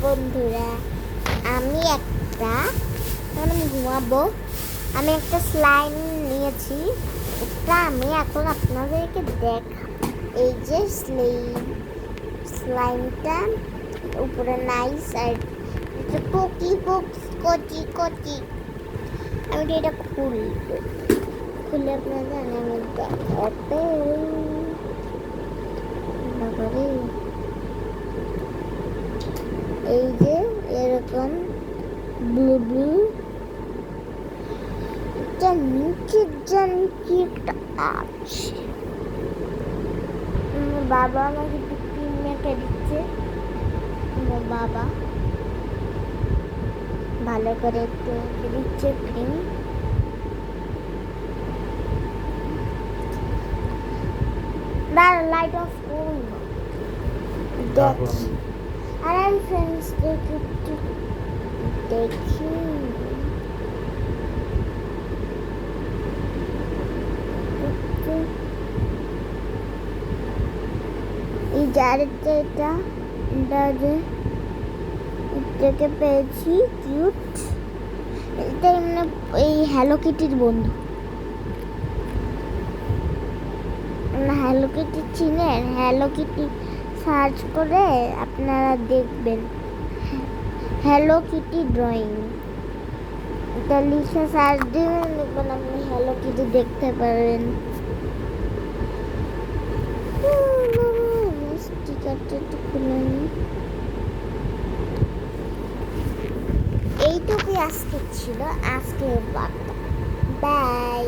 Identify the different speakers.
Speaker 1: বন্ধুরা, আমি ঘুমাবো। আমি একটা স্লাইম নিয়েছি, এটা আমি এখন আপনাদেরকে দেখাবো। এই যে স্লাইমটা উপরে নাইস আর এটা কচি কচি। আমি এটা খুলবো, খুলে আপনাদের আমি দেখাতে এই যে এরকম ব্লু এটা নিচের জানি কি একটা আছে। বাবা আমাকে একটু ক্রিম মেখে দিচ্ছে। বাবা ভালো করে একটু দিচ্ছে ক্রিম। লাইট অফ করুন দেখি। আর আমি ফ্রেন্ডস দেখি এই জারেটা এটা যে এটাকে পেয়েছি কিউট। এটা এমনি এই হ্যালো কিটির বন্ধু। হ্যালো কিটি চিনেন? হ্যালো কিটি সার্চ করে আপনারা দেখবেন হ্যালো কিটি ড্রয়িং, এটা লিখে সার্চ দিবেন, দেখবেন আপনি হ্যালো কিটি দেখতে পারেন। স্টিকারটা একটু খুলে নিই। এইটুকুই আজকে ছিল আজকের বার্তা। বাই।